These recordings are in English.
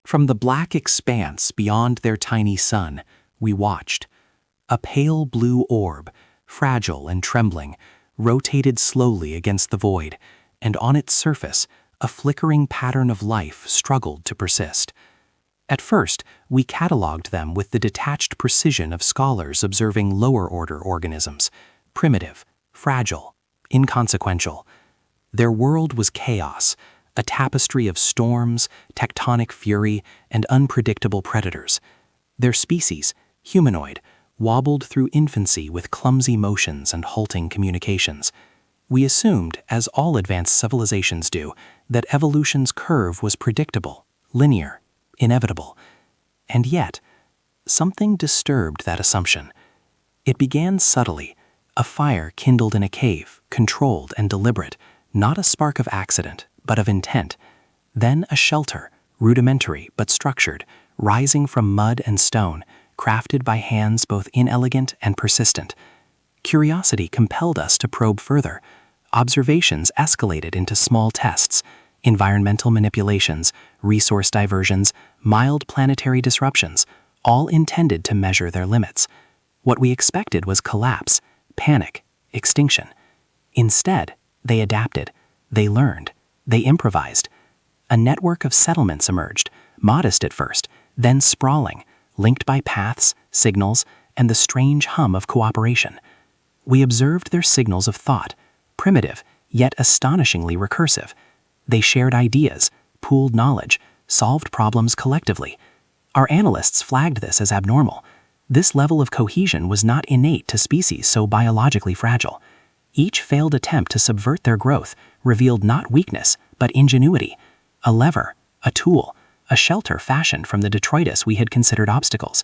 From the black expanse beyond their tiny sun, we watched. A pale blue orb, fragile and trembling, rotated slowly against the void, and on its surface, a flickering pattern of life struggled to persist. At first, we catalogued them with the detached precision of scholars observing lower-order organisms, primitive, fragile, inconsequential. Their world was chaos, a tapestry of storms, tectonic fury, and unpredictable predators. Their species, humanoid, wobbled through infancy with clumsy motions and halting communications. We assumed, as all advanced civilizations do, that evolution's curve was predictable, linear, inevitable. And yet, something disturbed that assumption. It began subtly, a fire kindled in a cave, controlled and deliberate, not a spark of accident, but of intent. Then a shelter, rudimentary but structured, rising from mud and stone, crafted by hands both inelegant and persistent. Curiosity compelled us to probe further. Observations escalated into small tests, environmental manipulations, resource diversions, mild planetary disruptions, all intended to measure their limits. What we expected was collapse, panic, extinction. Instead, they adapted, they learned, they improvised. A network of settlements emerged, modest at first, then sprawling, linked by paths, signals, and the strange hum of cooperation. We observed their signals of thought, primitive, yet astonishingly recursive. They shared ideas, pooled knowledge, solved problems collectively. Our analysts flagged this as abnormal. This level of cohesion was not innate to species so biologically fragile. Each failed attempt to subvert their growth revealed not weakness, but ingenuity. A lever, a tool, a shelter fashioned from the detritus we had considered obstacles.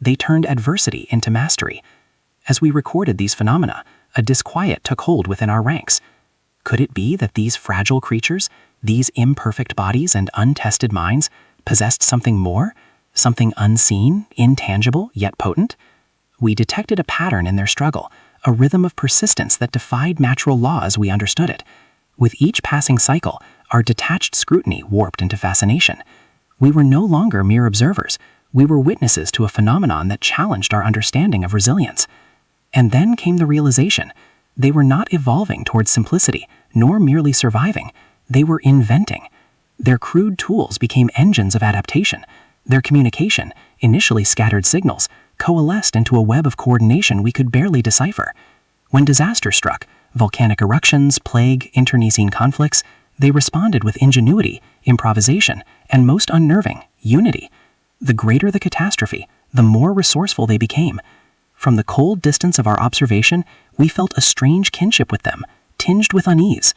They turned adversity into mastery. As we recorded these phenomena, a disquiet took hold within our ranks. Could it be that these fragile creatures, these imperfect bodies and untested minds, possessed something more? Something unseen, intangible, yet potent? We detected a pattern in their struggle, a rhythm of persistence that defied natural law as we understood it. With each passing cycle, our detached scrutiny warped into fascination. We were no longer mere observers. We were witnesses to a phenomenon that challenged our understanding of resilience. And then came the realization. They were not evolving towards simplicity, nor merely surviving. They were inventing. Their crude tools became engines of adaptation. Their communication, initially scattered signals, coalesced into a web of coordination we could barely decipher. When disaster struck, volcanic eruptions, plague, internecine conflicts, they responded with ingenuity, improvisation, and most unnerving, unity. The greater the catastrophe, the more resourceful they became. From the cold distance of our observation, we felt a strange kinship with them, tinged with unease.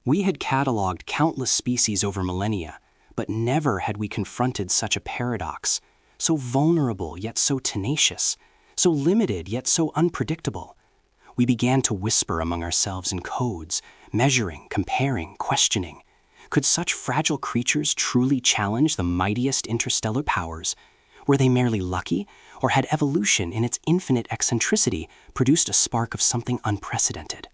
We had catalogued countless species over millennia, but never had we confronted such a paradox, so vulnerable yet so tenacious, so limited yet so unpredictable. We began to whisper among ourselves in codes, measuring, comparing, questioning. Could such fragile creatures truly challenge the mightiest interstellar powers? Were they merely lucky, or had evolution in its infinite eccentricity produced a spark of something unprecedented?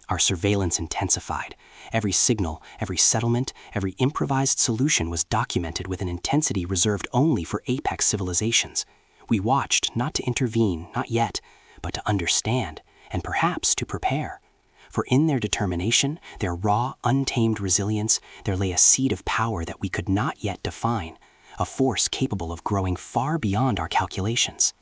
Our surveillance intensified. Every signal, every settlement, every improvised solution was documented with an intensity reserved only for apex civilizations. We watched, not to intervene, not yet, but to understand, and perhaps to prepare. For in their determination, their raw, untamed resilience, there lay a seed of power that we could not yet define, a force capable of growing far beyond our calculations.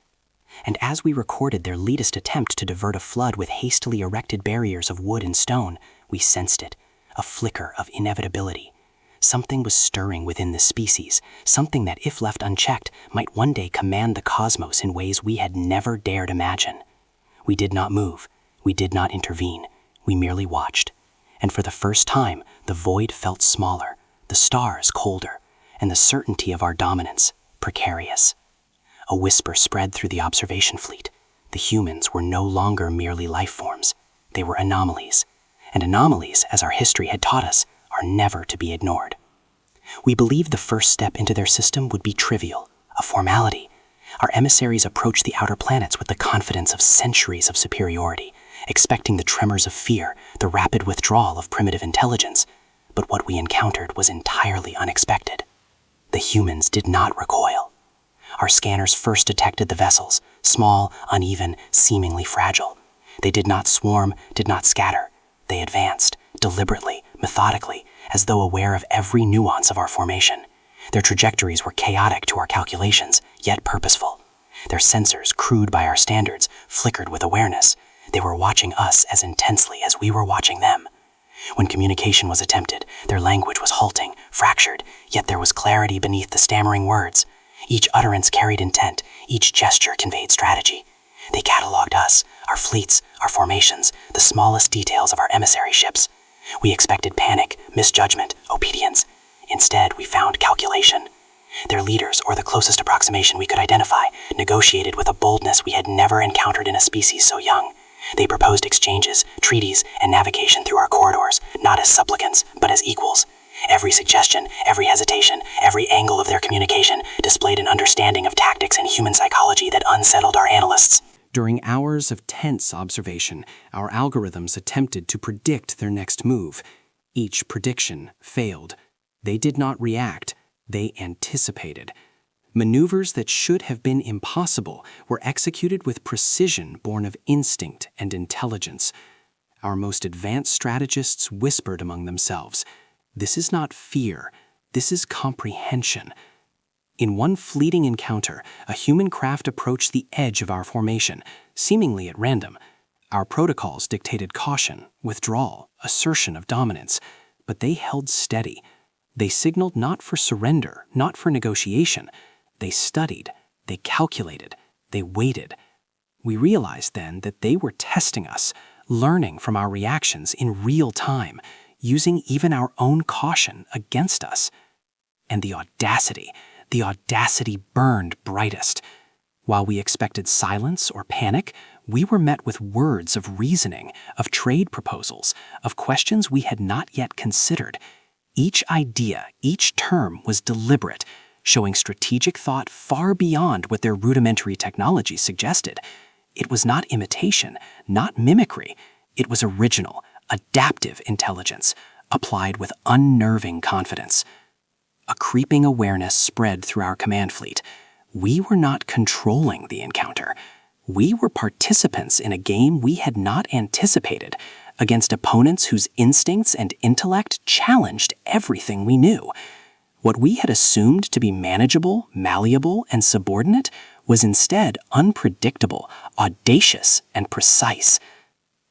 And as we recorded their latest attempt to divert a flood with hastily erected barriers of wood and stone, we sensed it, a flicker of inevitability. Something was stirring within the species, something that, if left unchecked, might one day command the cosmos in ways we had never dared imagine. We did not move, we did not intervene, we merely watched. And for the first time, the void felt smaller, the stars colder, and the certainty of our dominance precarious. A whisper spread through the observation fleet. The humans were no longer merely life forms. They were anomalies. And anomalies, as our history had taught us, are never to be ignored. We believed the first step into their system would be trivial, a formality. Our emissaries approached the outer planets with the confidence of centuries of superiority, expecting the tremors of fear, the rapid withdrawal of primitive intelligence. But what we encountered was entirely unexpected. The humans did not recoil. Our scanners first detected the vessels, small, uneven, seemingly fragile. They did not swarm, did not scatter. They advanced, deliberately, methodically, as though aware of every nuance of our formation. Their trajectories were chaotic to our calculations, yet purposeful. Their sensors, crude by our standards, flickered with awareness. They were watching us as intensely as we were watching them. When communication was attempted, their language was halting, fractured, yet there was clarity beneath the stammering words. Each utterance carried intent, each gesture conveyed strategy. They catalogued us, our fleets, our formations, the smallest details of our emissary ships. We expected panic, misjudgment, obedience. Instead, we found calculation. Their leaders, or the closest approximation we could identify, negotiated with a boldness we had never encountered in a species so young. They proposed exchanges, treaties, and navigation through our corridors, not as supplicants, but as equals. Every suggestion, every hesitation, every angle of their communication displayed an understanding of tactics and human psychology that unsettled our analysts. During hours of tense observation, our algorithms attempted to predict their next move. Each prediction failed. They did not react, they anticipated. Maneuvers that should have been impossible were executed with precision born of instinct and intelligence. Our most advanced strategists whispered among themselves, "This is not fear, this is comprehension." In one fleeting encounter, a human craft approached the edge of our formation, seemingly at random. Our protocols dictated caution, withdrawal, assertion of dominance, but they held steady. They signaled not for surrender, not for negotiation. They studied, they calculated, they waited. We realized then that they were testing us, learning from our reactions in real time, using even our own caution against us. And the audacity burned brightest. While we expected silence or panic, we were met with words of reasoning, of trade proposals, of questions we had not yet considered. Each idea, each term was deliberate, showing strategic thought far beyond what their rudimentary technology suggested. It was not imitation, not mimicry. It was original, adaptive intelligence, applied with unnerving confidence. A creeping awareness spread through our command fleet. We were not controlling the encounter. We were participants in a game we had not anticipated, against opponents whose instincts and intellect challenged everything we knew. What we had assumed to be manageable, malleable, and subordinate was instead unpredictable, audacious, and precise.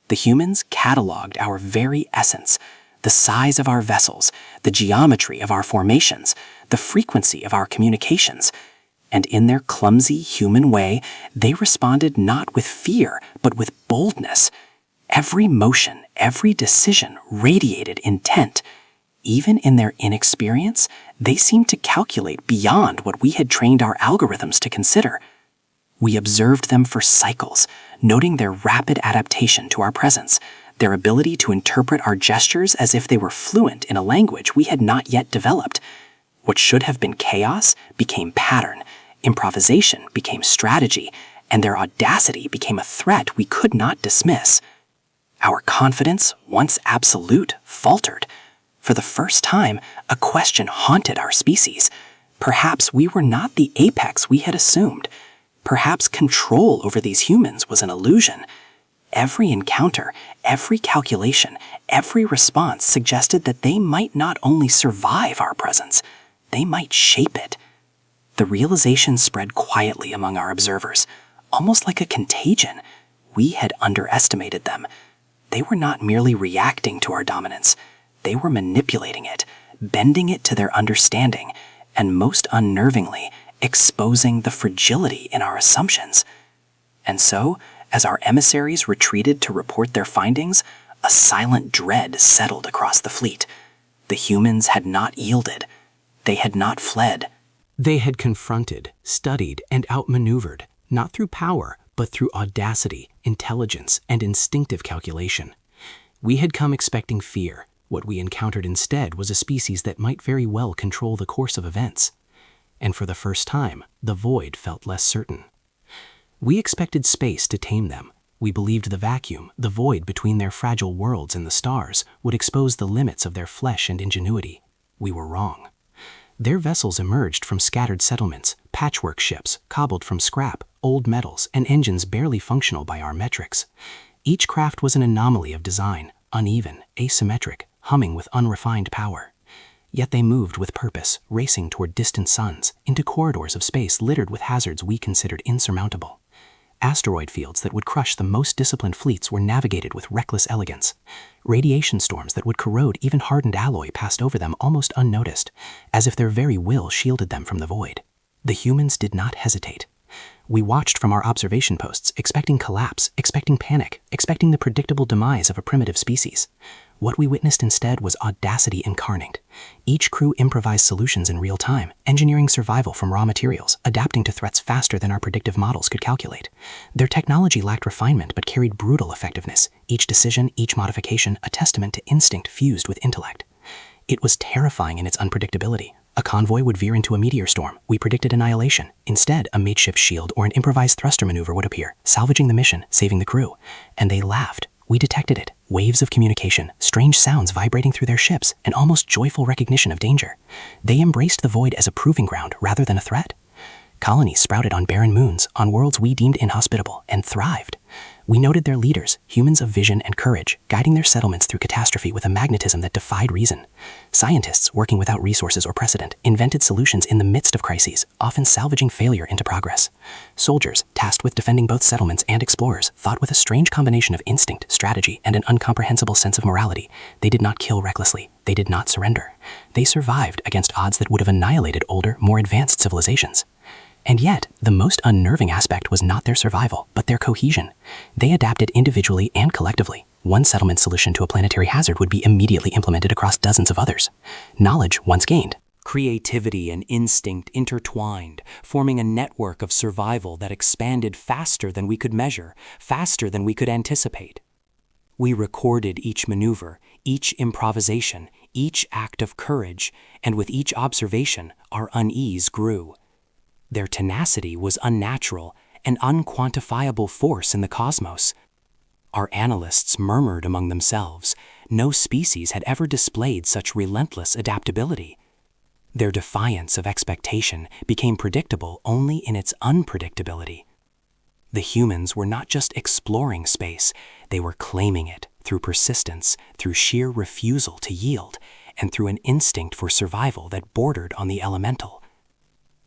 The humans catalogued our very essence, the size of our vessels, the geometry of our formations, the frequency of our communications. And in their clumsy human way, they responded not with fear, but with boldness. Every motion, every decision radiated intent. Even in their inexperience, they seemed to calculate beyond what we had trained our algorithms to consider. We observed them for cycles, noting their rapid adaptation to our presence, their ability to interpret our gestures as if they were fluent in a language we had not yet developed. What should have been chaos became pattern, improvisation became strategy, and their audacity became a threat we could not dismiss. Our confidence, once absolute, faltered. For the first time, a question haunted our species. Perhaps we were not the apex we had assumed. Perhaps control over these humans was an illusion. Every encounter, every calculation, every response suggested that they might not only survive our presence, they might shape it. The realization spread quietly among our observers, almost like a contagion. We had underestimated them. They were not merely reacting to our dominance. They were manipulating it, bending it to their understanding, and most unnervingly, exposing the fragility in our assumptions. And so, as our emissaries retreated to report their findings, a silent dread settled across the fleet. The humans had not yielded. They had not fled. They had confronted, studied, and outmaneuvered, not through power, but through audacity, intelligence, and instinctive calculation. We had come expecting fear. What we encountered instead was a species that might very well control the course of events. And for the first time, the void felt less certain. We expected space to tame them. We believed the vacuum, the void between their fragile worlds and the stars, would expose the limits of their flesh and ingenuity. We were wrong. Their vessels emerged from scattered settlements, patchwork ships, cobbled from scrap, old metals, and engines barely functional by our metrics. Each craft was an anomaly of design, uneven, asymmetric, humming with unrefined power. Yet they moved with purpose, racing toward distant suns, into corridors of space littered with hazards we considered insurmountable. Asteroid fields that would crush the most disciplined fleets were navigated with reckless elegance. Radiation storms that would corrode even hardened alloy passed over them almost unnoticed, as if their very will shielded them from the void. The humans did not hesitate. We watched from our observation posts, expecting collapse, expecting panic, expecting the predictable demise of a primitive species. What we witnessed instead was audacity incarnate. Each crew improvised solutions in real time, engineering survival from raw materials, adapting to threats faster than our predictive models could calculate. Their technology lacked refinement but carried brutal effectiveness, each decision, each modification, a testament to instinct fused with intellect. It was terrifying in its unpredictability. A convoy would veer into a meteor storm. We predicted annihilation. Instead, a mateship shield or an improvised thruster maneuver would appear, salvaging the mission, saving the crew. And they laughed. We detected it. Waves of communication, strange sounds vibrating through their ships, an almost joyful recognition of danger. They embraced the void as a proving ground rather than a threat. Colonies sprouted on barren moons, on worlds we deemed inhospitable, and thrived. We noted their leaders, humans of vision and courage, guiding their settlements through catastrophe with a magnetism that defied reason. Scientists, working without resources or precedent, invented solutions in the midst of crises, often salvaging failure into progress. Soldiers, tasked with defending both settlements and explorers, thought with a strange combination of instinct, strategy, and an incomprehensible sense of morality. They did not kill recklessly. They did not surrender. They survived against odds that would have annihilated older, more advanced civilizations. And yet, the most unnerving aspect was not their survival, but their cohesion. They adapted individually and collectively. One settlement solution to a planetary hazard would be immediately implemented across dozens of others. Knowledge, once gained, creativity and instinct intertwined, forming a network of survival that expanded faster than we could measure, faster than we could anticipate. We recorded each maneuver, each improvisation, each act of courage, and with each observation, our unease grew. Their tenacity was unnatural, an unquantifiable force in the cosmos. Our analysts murmured among themselves. No species had ever displayed such relentless adaptability. Their defiance of expectation became predictable only in its unpredictability. The humans were not just exploring space, they were claiming it through persistence, through sheer refusal to yield, and through an instinct for survival that bordered on the elemental.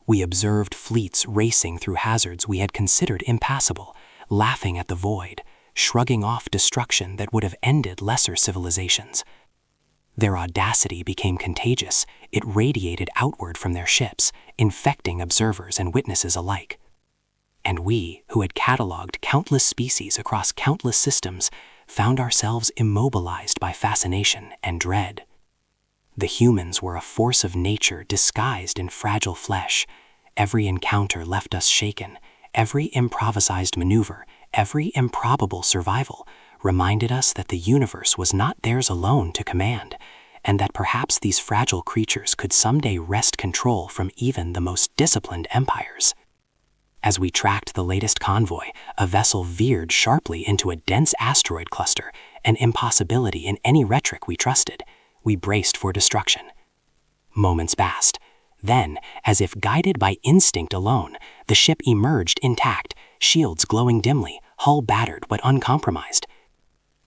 We observed fleets racing through hazards we had considered impassable, laughing at the void, shrugging off destruction that would have ended lesser civilizations. Their audacity became contagious. It radiated outward from their ships, infecting observers and witnesses alike. And we, who had cataloged countless species across countless systems, found ourselves immobilized by fascination and dread. The humans were a force of nature disguised in fragile flesh. Every encounter left us shaken. Every improvised maneuver, every improbable survival reminded us that the universe was not theirs alone to command, and that perhaps these fragile creatures could someday wrest control from even the most disciplined empires. As we tracked the latest convoy, a vessel veered sharply into a dense asteroid cluster, an impossibility in any rhetoric we trusted. We braced for destruction. Moments passed. Then, as if guided by instinct alone, the ship emerged intact, shields glowing dimly, hull battered but uncompromised.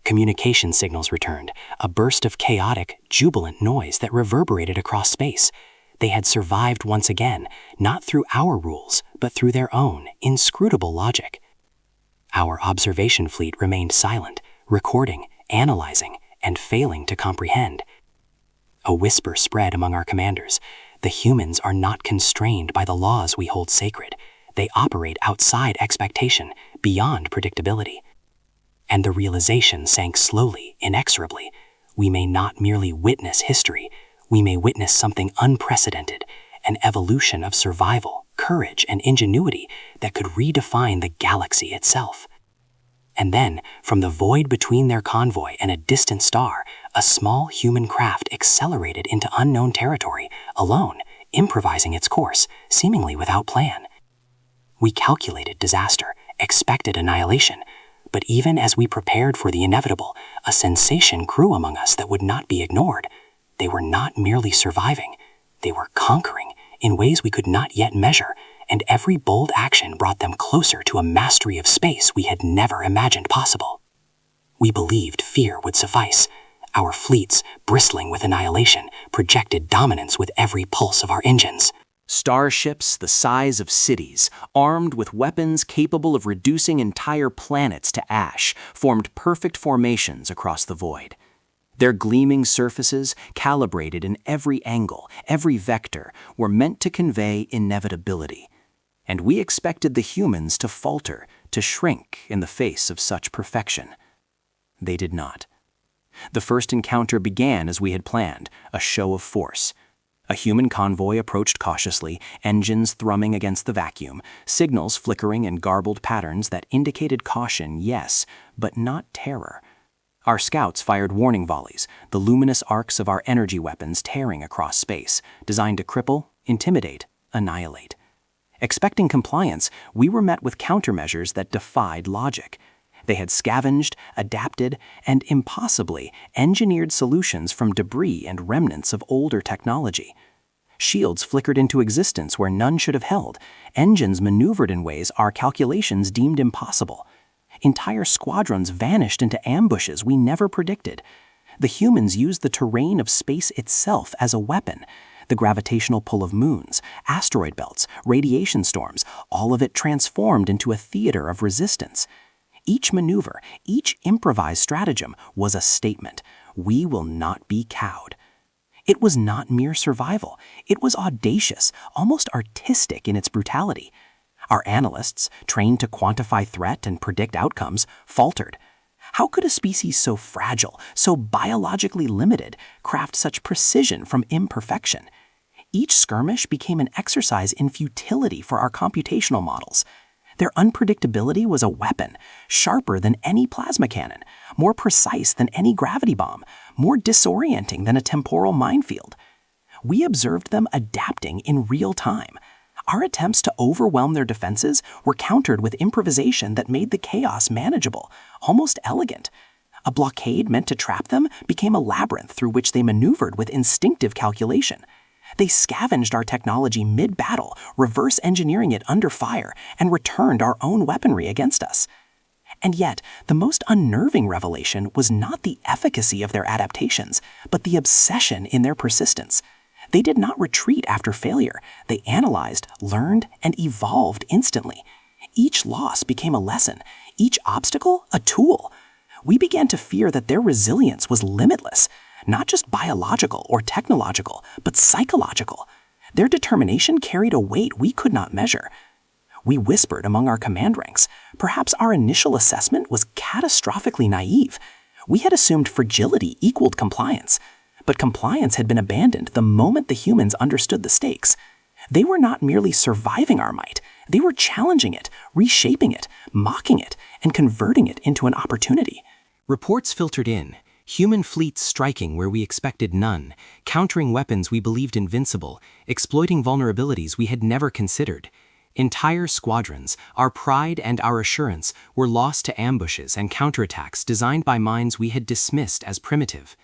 Communication signals returned, a burst of chaotic, jubilant noise that reverberated across space. They had survived once again, not through our rules, but through their own, inscrutable logic. Our observation fleet remained silent, recording, analyzing, and failing to comprehend. A whisper spread among our commanders. The humans are not constrained by the laws we hold sacred. They operate outside expectation, beyond predictability. And the realization sank slowly, inexorably. We may not merely witness history, we may witness something unprecedented, an evolution of survival, courage, and ingenuity that could redefine the galaxy itself. And then, from the void between their convoy and a distant star, a small human craft accelerated into unknown territory, alone, improvising its course, seemingly without plan. We calculated disaster, expected annihilation, but even as we prepared for the inevitable, a sensation grew among us that would not be ignored. They were not merely surviving, They were conquering in ways we could not yet measure, and every bold action brought them closer to a mastery of space we had never imagined possible. We believed fear would suffice. Our fleets, bristling with annihilation, projected dominance with every pulse of our engines. Starships the size of cities, armed with weapons capable of reducing entire planets to ash, formed perfect formations across the void. Their gleaming surfaces, calibrated in every angle, every vector, were meant to convey inevitability. And we expected the humans to falter, to shrink in the face of such perfection. They did not. The first encounter began as we had planned, a show of force. A human convoy approached cautiously, engines thrumming against the vacuum, signals flickering in garbled patterns that indicated caution, yes, but not terror. Our scouts fired warning volleys, the luminous arcs of our energy weapons tearing across space, designed to cripple, intimidate, annihilate. Expecting compliance, we were met with countermeasures that defied logic. They had scavenged, adapted, and impossibly engineered solutions from debris and remnants of older technology. Shields flickered into existence where none should have held. Engines maneuvered in ways our calculations deemed impossible. Entire squadrons vanished into ambushes we never predicted. The humans used the terrain of space itself as a weapon. The gravitational pull of moons, asteroid belts, radiation storms, all of it transformed into a theater of resistance. Each maneuver, each improvised stratagem was a statement. We will not be cowed. It was not mere survival. It was audacious, almost artistic in its brutality. Our analysts, trained to quantify threat and predict outcomes, faltered. How could a species so fragile, so biologically limited, craft such precision from imperfection? Each skirmish became an exercise in futility for our computational models. Their unpredictability was a weapon, sharper than any plasma cannon, more precise than any gravity bomb, more disorienting than a temporal minefield. We observed them adapting in real time. Our attempts to overwhelm their defenses were countered with improvisation that made the chaos manageable, almost elegant. A blockade meant to trap them became a labyrinth through which they maneuvered with instinctive calculation. They scavenged our technology mid-battle, reverse engineering it under fire, and returned our own weaponry against us. And yet, the most unnerving revelation was not the efficacy of their adaptations, but the obsession in their persistence. They did not retreat after failure. They analyzed, learned, and evolved instantly. Each loss became a lesson, each obstacle a tool. We began to fear that their resilience was limitless, not just biological or technological, but psychological. Their determination carried a weight we could not measure. We whispered among our command ranks. Perhaps our initial assessment was catastrophically naive. We had assumed fragility equaled compliance. But compliance had been abandoned the moment the humans understood the stakes. They were not merely surviving our might. They were challenging it, reshaping it, mocking it, and converting it into an opportunity. Reports filtered in. Human fleets striking where we expected none, countering weapons we believed invincible, exploiting vulnerabilities we had never considered. Entire squadrons, our pride and our assurance, were lost to ambushes and counterattacks designed by minds we had dismissed as primitive.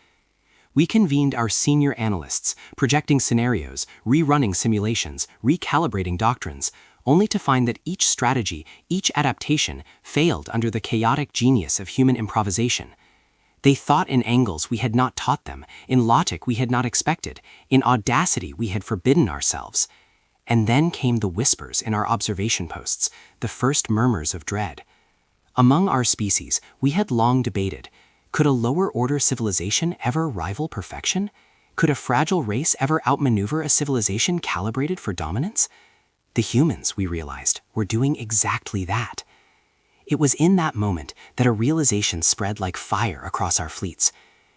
We convened our senior analysts, projecting scenarios, rerunning simulations, recalibrating doctrines, only to find that each strategy, each adaptation, failed under the chaotic genius of human improvisation. They thought in angles we had not taught them, in logic we had not expected, in audacity we had forbidden ourselves. And then came the whispers in our observation posts, the first murmurs of dread. Among our species, we had long debated, could a lower-order civilization ever rival perfection? Could a fragile race ever outmaneuver a civilization calibrated for dominance? The humans, we realized, were doing exactly that. It was in that moment that a realization spread like fire across our fleets.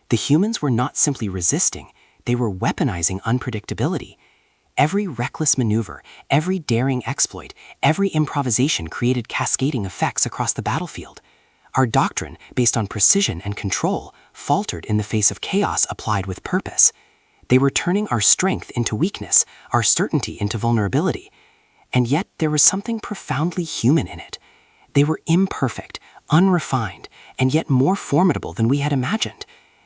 The humans were not simply resisting, they were weaponizing unpredictability. Every reckless maneuver, every daring exploit, every improvisation created cascading effects across the battlefield. Our doctrine, based on precision and control, faltered in the face of chaos applied with purpose. They were turning our strength into weakness, our certainty into vulnerability. And yet there was something profoundly human in it. They were imperfect, unrefined, and yet more formidable than we had imagined.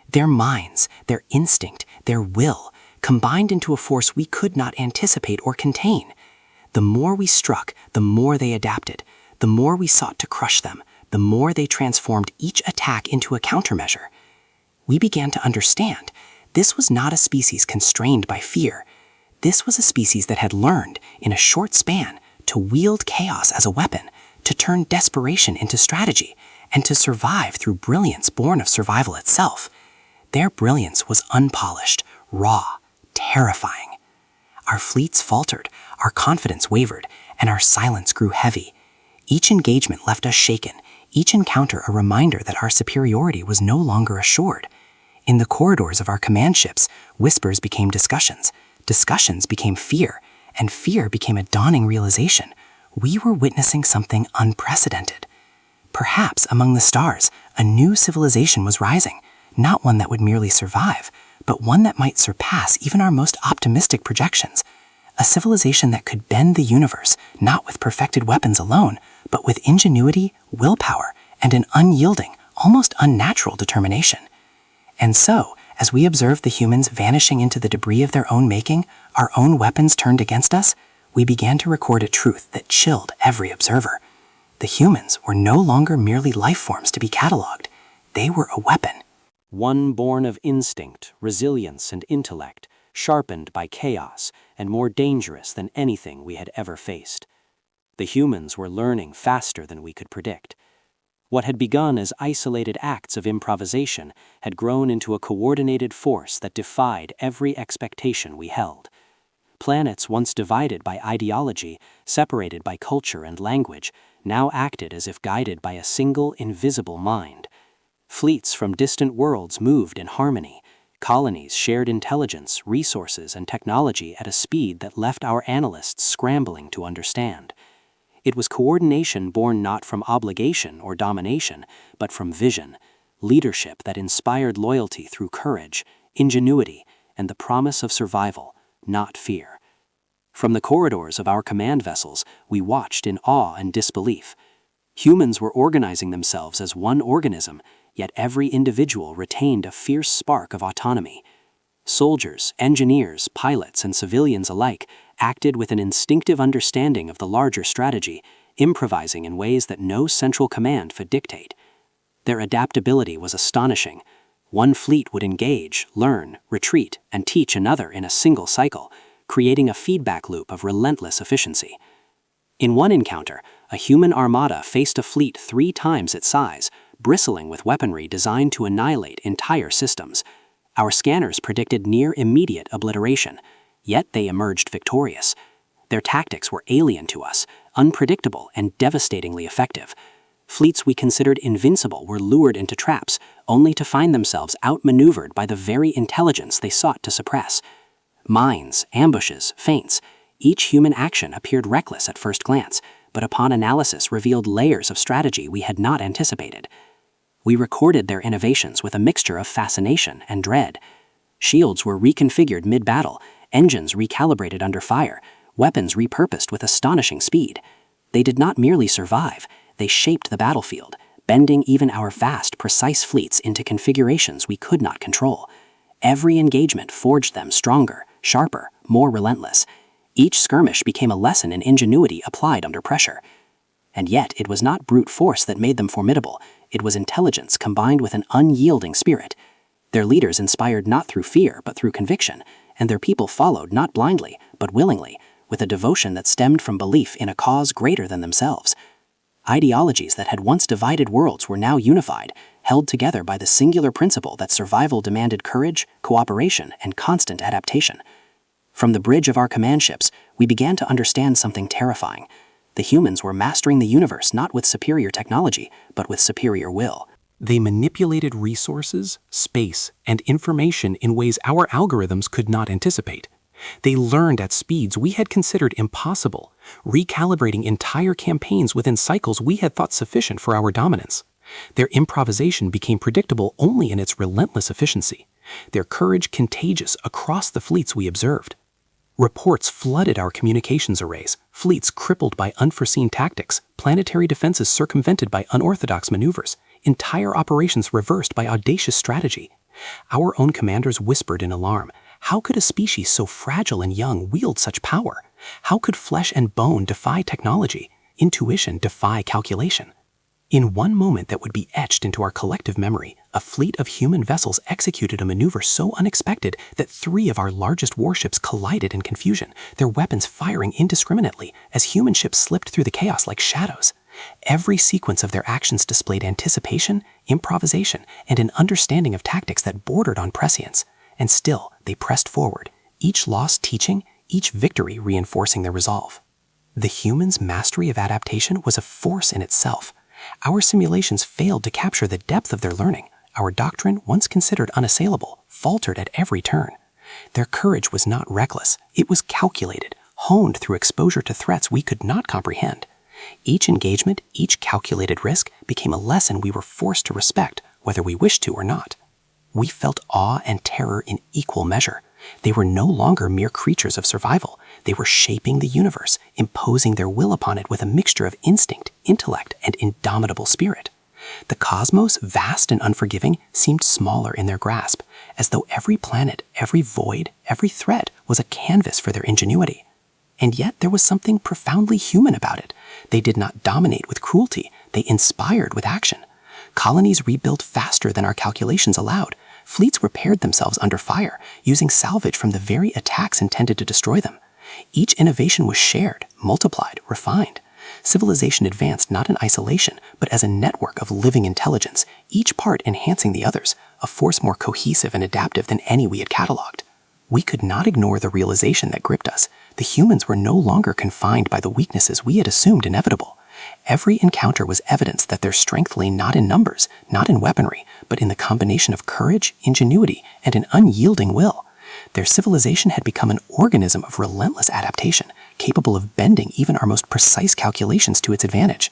Their minds, their instinct, their will combined into a force we could not anticipate or contain. The more we struck, the more they adapted. The more we sought to crush them, the more they transformed each attack into a countermeasure. We began to understand this was not a species constrained by fear. This was a species that had learned, in a short span, to wield chaos as a weapon, to turn desperation into strategy, and to survive through brilliance born of survival itself. Their brilliance was unpolished, raw, terrifying. Our fleets faltered, our confidence wavered, and our silence grew heavy. Each engagement left us shaken, each encounter a reminder that our superiority was no longer assured. In the corridors of our command ships, whispers became discussions, discussions became fear, and fear became a dawning realization. We were witnessing something unprecedented. Perhaps among the stars, a new civilization was rising, not one that would merely survive, but one that might surpass even our most optimistic projections. A civilization that could bend the universe, not with perfected weapons alone, but with ingenuity, willpower, and an unyielding, almost unnatural determination. And so, as we observed the humans vanishing into the debris of their own making, our own weapons turned against us, we began to record a truth that chilled every observer. The humans were no longer merely life forms to be catalogued. They were a weapon. One born of instinct, resilience, and intellect, sharpened by chaos, and more dangerous than anything we had ever faced. The humans were learning faster than we could predict. What had begun as isolated acts of improvisation had grown into a coordinated force that defied every expectation we held. Planets once divided by ideology, separated by culture and language, now acted as if guided by a single invisible mind. Fleets from distant worlds moved in harmony. Colonies shared intelligence, resources, and technology at a speed that left our analysts scrambling to understand. It was coordination born not from obligation or domination, but from vision, leadership that inspired loyalty through courage, ingenuity, and the promise of survival, not fear. From the corridors of our command vessels, we watched in awe and disbelief. Humans were organizing themselves as one organism, yet every individual retained a fierce spark of autonomy. Soldiers, engineers, pilots, and civilians alike acted with an instinctive understanding of the larger strategy, improvising in ways that no central command could dictate. Their adaptability was astonishing. One fleet would engage, learn, retreat, and teach another in a single cycle, creating a feedback loop of relentless efficiency. In one encounter, a human armada faced a fleet 3 times its size, bristling with weaponry designed to annihilate entire systems. Our scanners predicted near immediate obliteration, yet they emerged victorious. Their tactics were alien to us, unpredictable and devastatingly effective. Fleets we considered invincible were lured into traps, only to find themselves outmaneuvered by the very intelligence they sought to suppress. Mines, ambushes, feints, each human action appeared reckless at first glance, but upon analysis revealed layers of strategy we had not anticipated. We recorded their innovations with a mixture of fascination and dread. Shields were reconfigured mid-battle, engines recalibrated under fire, weapons repurposed with astonishing speed. They did not merely survive, they shaped the battlefield, bending even our vast, precise fleets into configurations we could not control. Every engagement forged them stronger, sharper, more relentless. Each skirmish became a lesson in ingenuity applied under pressure. And yet, it was not brute force that made them formidable. It was intelligence combined with an unyielding spirit. Their leaders inspired not through fear, but through conviction, and their people followed not blindly, but willingly, with a devotion that stemmed from belief in a cause greater than themselves. Ideologies that had once divided worlds were now unified, held together by the singular principle that survival demanded courage, cooperation, and constant adaptation. From the bridge of our command ships, we began to understand something terrifying. The humans were mastering the universe not with superior technology, but with superior will. They manipulated resources, space, and information in ways our algorithms could not anticipate. They learned at speeds we had considered impossible, recalibrating entire campaigns within cycles we had thought sufficient for our dominance. Their improvisation became predictable only in its relentless efficiency, their courage contagious across the fleets we observed. Reports flooded our communications arrays, fleets crippled by unforeseen tactics, planetary defenses circumvented by unorthodox maneuvers, entire operations reversed by audacious strategy. Our own commanders whispered in alarm, How could a species so fragile and young wield such power? How could flesh and bone defy technology, intuition defy calculation? In one moment that would be etched into our collective memory, a fleet of human vessels executed a maneuver so unexpected that 3 of our largest warships collided in confusion, their weapons firing indiscriminately as human ships slipped through the chaos like shadows. Every sequence of their actions displayed anticipation, improvisation, and an understanding of tactics that bordered on prescience. And still, they pressed forward, each loss teaching, each victory reinforcing their resolve. The humans' mastery of adaptation was a force in itself. Our simulations failed to capture the depth of their learning. Our doctrine, once considered unassailable, faltered at every turn. Their courage was not reckless, it was calculated, honed through exposure to threats we could not comprehend. Each engagement, each calculated risk, became a lesson we were forced to respect, whether we wished to or not. We felt awe and terror in equal measure. They were no longer mere creatures of survival. They were shaping the universe, imposing their will upon it with a mixture of instinct, intellect, and indomitable spirit. The cosmos, vast and unforgiving, seemed smaller in their grasp, as though every planet, every void, every threat was a canvas for their ingenuity. And yet there was something profoundly human about it. They did not dominate with cruelty, they inspired with action. Colonies rebuilt faster than our calculations allowed. Fleets repaired themselves under fire, using salvage from the very attacks intended to destroy them. Each innovation was shared, multiplied, refined. Civilization advanced not in isolation, but as a network of living intelligence, each part enhancing the others, a force more cohesive and adaptive than any we had cataloged. We could not ignore the realization that gripped us. The humans were no longer confined by the weaknesses we had assumed inevitable. Every encounter was evidence that their strength lay not in numbers, not in weaponry, but in the combination of courage, ingenuity, and an unyielding will. Their civilization had become an organism of relentless adaptation, capable of bending even our most precise calculations to its advantage.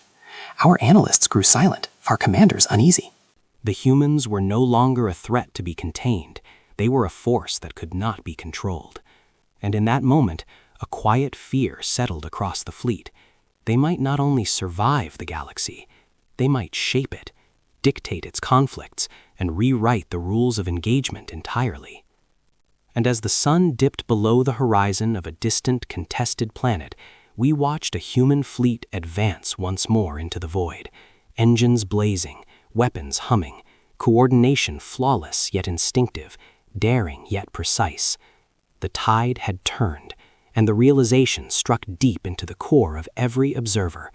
Our analysts grew silent, our commanders uneasy. The humans were no longer a threat to be contained. They were a force that could not be controlled. And in that moment, a quiet fear settled across the fleet. They might not only survive the galaxy, they might shape it, dictate its conflicts, and rewrite the rules of engagement entirely. And as the sun dipped below the horizon of a distant, contested planet, we watched a human fleet advance once more into the void, engines blazing, weapons humming, coordination flawless yet instinctive, daring yet precise. The tide had turned, and the realization struck deep into the core of every observer.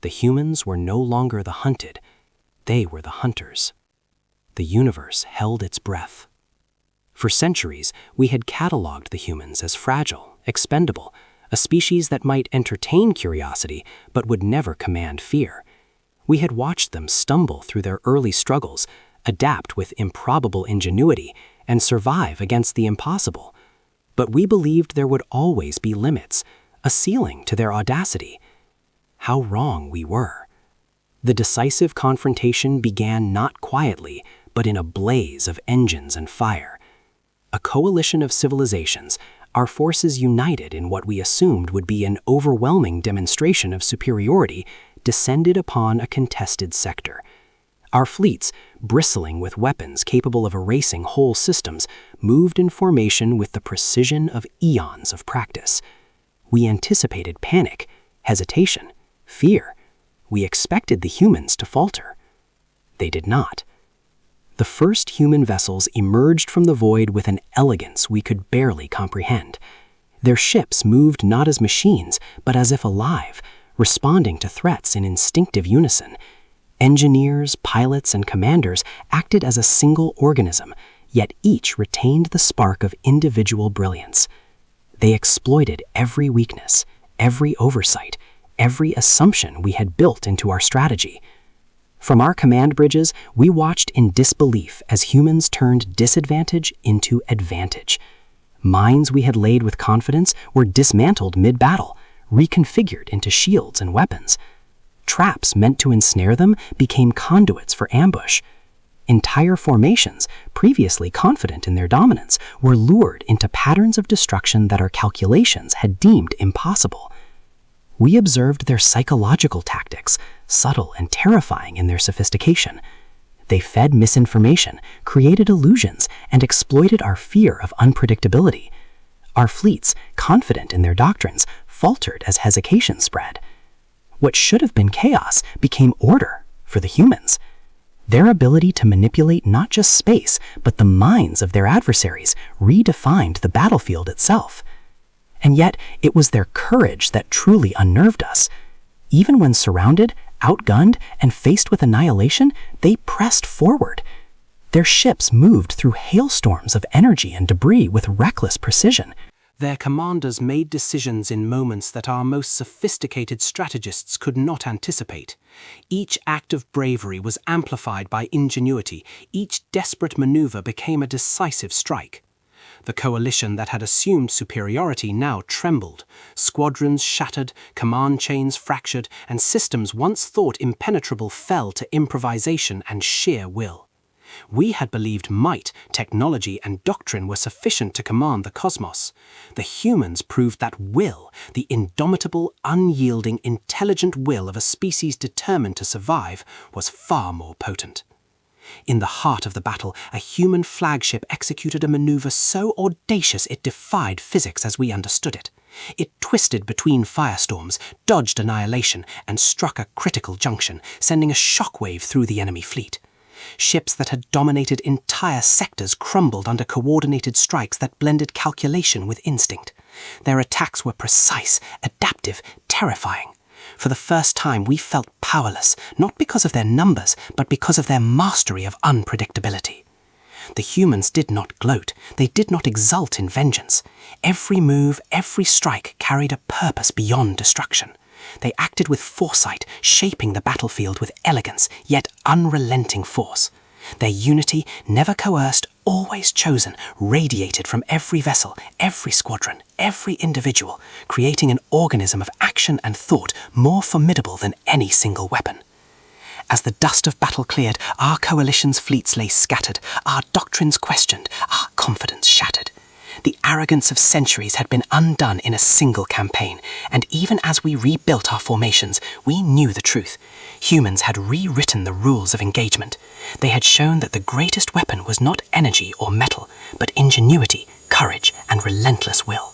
The humans were no longer the hunted, they were the hunters. The universe held its breath. For centuries, we had cataloged the humans as fragile, expendable, a species that might entertain curiosity but would never command fear. We had watched them stumble through their early struggles, adapt with improbable ingenuity, and survive against the impossible. But we believed there would always be limits, a ceiling to their audacity. How wrong we were. The decisive confrontation began not quietly, but in a blaze of engines and fire. A coalition of civilizations, our forces united in what we assumed would be an overwhelming demonstration of superiority, descended upon a contested sector. Our fleets, bristling with weapons capable of erasing whole systems, moved in formation with the precision of eons of practice. We anticipated panic, hesitation, fear. We expected the humans to falter. They did not. The first human vessels emerged from the void with an elegance we could barely comprehend. Their ships moved not as machines, but as if alive, responding to threats in instinctive unison. Engineers, pilots, and commanders acted as a single organism, yet each retained the spark of individual brilliance. They exploited every weakness, every oversight, every assumption we had built into our strategy. From our command bridges, we watched in disbelief as humans turned disadvantage into advantage. Mines we had laid with confidence were dismantled mid-battle, reconfigured into shields and weapons. Traps meant to ensnare them became conduits for ambush. Entire formations, previously confident in their dominance, were lured into patterns of destruction that our calculations had deemed impossible. We observed their psychological tactics, subtle and terrifying in their sophistication. They fed misinformation, created illusions, and exploited our fear of unpredictability. Our fleets, confident in their doctrines, faltered as hesitation spread. What should have been chaos became order for the humans. Their ability to manipulate not just space, but the minds of their adversaries redefined the battlefield itself. And yet, it was their courage that truly unnerved us. Even when surrounded, outgunned, and faced with annihilation, they pressed forward. Their ships moved through hailstorms of energy and debris with reckless precision. Their commanders made decisions in moments that our most sophisticated strategists could not anticipate. Each act of bravery was amplified by ingenuity. Each desperate maneuver became a decisive strike. The coalition that had assumed superiority now trembled. Squadrons shattered, command chains fractured, and systems once thought impenetrable fell to improvisation and sheer will. We had believed might, technology, and doctrine were sufficient to command the cosmos. The humans proved that will, the indomitable, unyielding, intelligent will of a species determined to survive, was far more potent. In the heart of the battle, a human flagship executed a maneuver so audacious it defied physics as we understood it. It twisted between firestorms, dodged annihilation, and struck a critical junction, sending a shockwave through the enemy fleet. Ships that had dominated entire sectors crumbled under coordinated strikes that blended calculation with instinct. Their attacks were precise, adaptive, terrifying. For the first time, we felt powerless, not because of their numbers, but because of their mastery of unpredictability. The humans did not gloat. They did not exult in vengeance. Every move, every strike carried a purpose beyond destruction. They acted with foresight, shaping the battlefield with elegance, yet unrelenting force. Their unity, never coerced, always chosen, radiated from every vessel, every squadron, every individual, creating an organism of action and thought more formidable than any single weapon. As the dust of battle cleared, our coalition's fleets lay scattered, our doctrines questioned, our confidence shattered. The arrogance of centuries had been undone in a single campaign, and even as we rebuilt our formations, we knew the truth. Humans had rewritten the rules of engagement. They had shown that the greatest weapon was not energy or metal, but ingenuity, courage, and relentless will.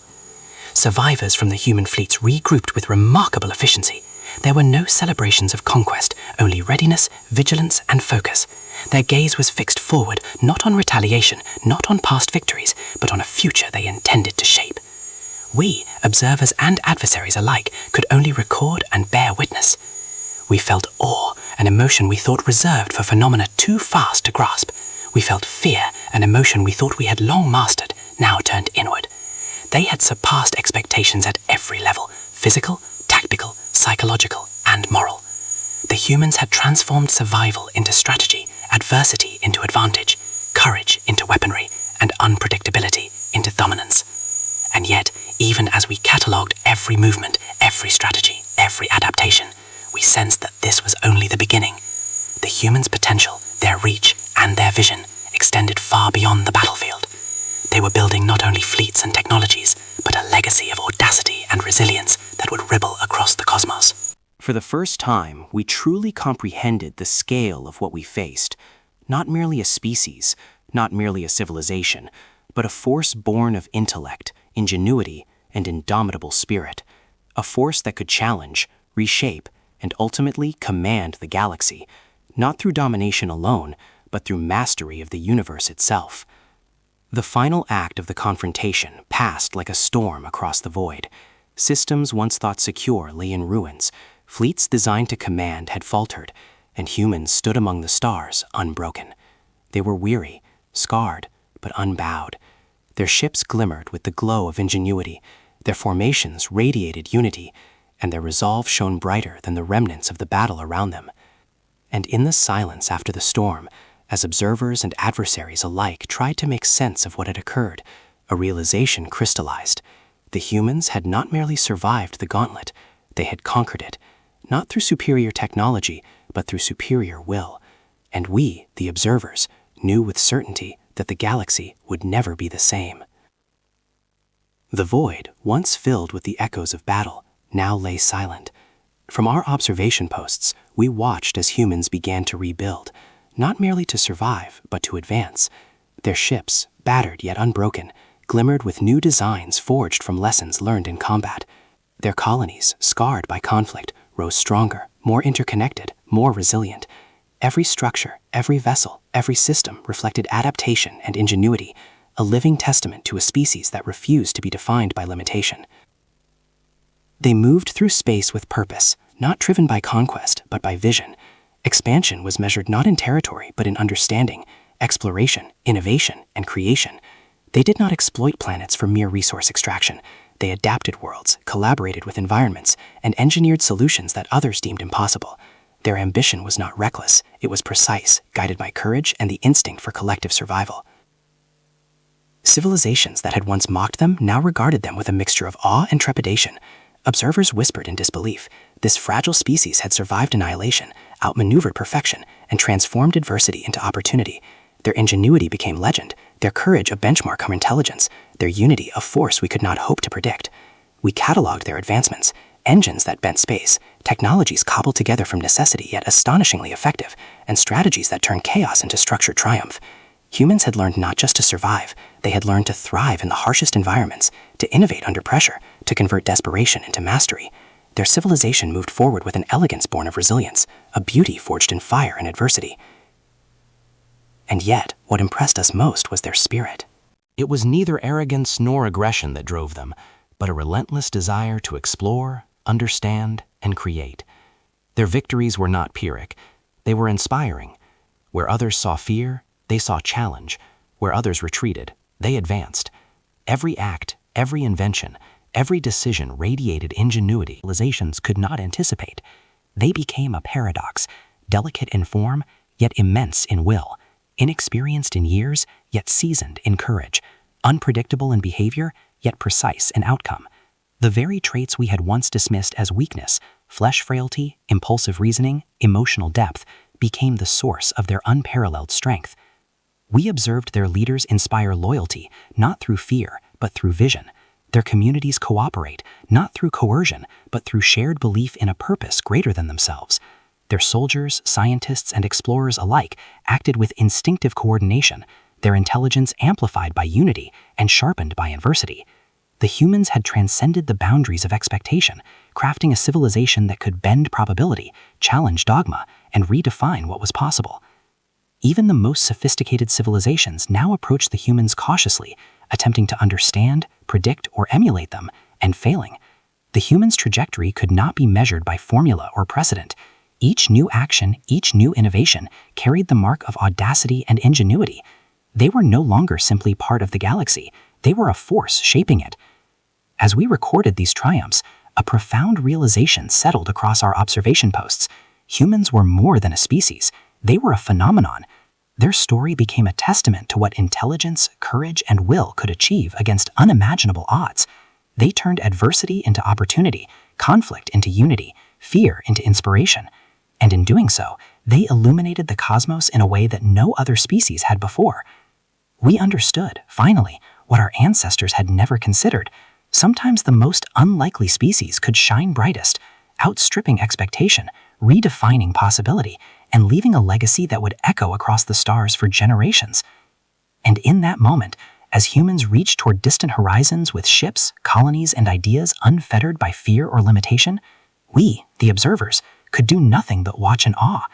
Survivors from the human fleets regrouped with remarkable efficiency. There were no celebrations of conquest, only readiness, vigilance, and focus. Their gaze was fixed forward, not on retaliation, not on past victories, but on a future they intended to shape. We, observers and adversaries alike, could only record and bear witness. We felt awe, an emotion we thought reserved for phenomena too fast to grasp. We felt fear, an emotion we thought we had long mastered, now turned inward. They had surpassed expectations at every level, physical, tactical, psychological, and moral. The humans had transformed survival into strategy, adversity into advantage, courage into weaponry, and unpredictability into dominance. And yet, even as we catalogued every movement, every strategy, every adaptation, we sensed that this was only the beginning. The humans' potential, their reach, and their vision extended far beyond the battlefield. They were building not only fleets and technologies, but a legacy of audacity and resilience that would ripple across the cosmos. For the first time, we truly comprehended the scale of what we faced. Not merely a species, not merely a civilization, but a force born of intellect, ingenuity, and indomitable spirit. A force that could challenge, reshape, and ultimately command the galaxy, not through domination alone, but through mastery of the universe itself. The final act of the confrontation passed like a storm across the void. Systems once thought secure lay in ruins. Fleets designed to command had faltered, and humans stood among the stars, unbroken. They were weary, scarred, but unbowed. Their ships glimmered with the glow of ingenuity, their formations radiated unity, and their resolve shone brighter than the remnants of the battle around them. And in the silence after the storm, as observers and adversaries alike tried to make sense of what had occurred, a realization crystallized. The humans had not merely survived the gauntlet, they had conquered it, not through superior technology, but through superior will. And we, the observers, knew with certainty that the galaxy would never be the same. The void, once filled with the echoes of battle, now lay silent. From our observation posts, we watched as humans began to rebuild, not merely to survive, but to advance. Their ships, battered yet unbroken, glimmered with new designs forged from lessons learned in combat. Their colonies, scarred by conflict, rose stronger, more interconnected, more resilient. Every structure, every vessel, every system reflected adaptation and ingenuity, a living testament to a species that refused to be defined by limitation. They moved through space with purpose, not driven by conquest, but by vision. Expansion was measured not in territory, but in understanding, exploration, innovation, and creation. They did not exploit planets for mere resource extraction. They adapted worlds, collaborated with environments, and engineered solutions that others deemed impossible. Their ambition was not reckless, it was precise, guided by courage and the instinct for collective survival. Civilizations that had once mocked them now regarded them with a mixture of awe and trepidation. Observers whispered in disbelief. This fragile species had survived annihilation, outmaneuvered perfection, and transformed adversity into opportunity. Their ingenuity became legend, their courage a benchmark of intelligence, their unity a force we could not hope to predict. We cataloged their advancements, engines that bent space, technologies cobbled together from necessity yet astonishingly effective, and strategies that turned chaos into structured triumph. Humans had learned not just to survive, they had learned to thrive in the harshest environments, to innovate under pressure, to convert desperation into mastery. Their civilization moved forward with an elegance born of resilience, a beauty forged in fire and adversity. And yet, what impressed us most was their spirit. It was neither arrogance nor aggression that drove them, but a relentless desire to explore, understand, and create. Their victories were not Pyrrhic, they were inspiring. Where others saw fear, they saw challenge. Where others retreated, they advanced. Every act, every invention, every decision radiated ingenuity civilizations could not anticipate. They became a paradox, delicate in form, yet immense in will, inexperienced in years, yet seasoned in courage, unpredictable in behavior, yet precise in outcome. The very traits we had once dismissed as weakness, flesh frailty, impulsive reasoning, emotional depth, became the source of their unparalleled strength. We observed their leaders inspire loyalty, not through fear, but through vision. Their communities cooperate, not through coercion, but through shared belief in a purpose greater than themselves. Their soldiers, scientists, and explorers alike acted with instinctive coordination, their intelligence amplified by unity and sharpened by adversity. The humans had transcended the boundaries of expectation, crafting a civilization that could bend probability, challenge dogma, and redefine what was possible. Even the most sophisticated civilizations now approached the humans cautiously, attempting to understand, predict, or emulate them, and failing. The humans' trajectory could not be measured by formula or precedent. Each new action, each new innovation carried the mark of audacity and ingenuity. They were no longer simply part of the galaxy, they were a force shaping it. As we recorded these triumphs, a profound realization settled across our observation posts. Humans were more than a species, they were a phenomenon. Their story became a testament to what intelligence, courage, and will could achieve against unimaginable odds. They turned adversity into opportunity, conflict into unity, fear into inspiration. And in doing so, they illuminated the cosmos in a way that no other species had before. We understood, finally, what our ancestors had never considered. Sometimes the most unlikely species could shine brightest, outstripping expectation, redefining possibility, and leaving a legacy that would echo across the stars for generations. And in that moment, as humans reached toward distant horizons with ships, colonies, and ideas unfettered by fear or limitation, we, the observers, could do nothing but watch in awe.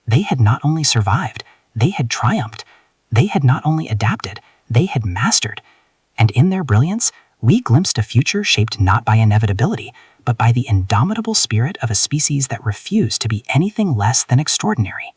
They had not only survived, they had triumphed. They had not only adapted, they had mastered. And in their brilliance, we glimpsed a future shaped not by inevitability, but by the indomitable spirit of a species that refused to be anything less than extraordinary.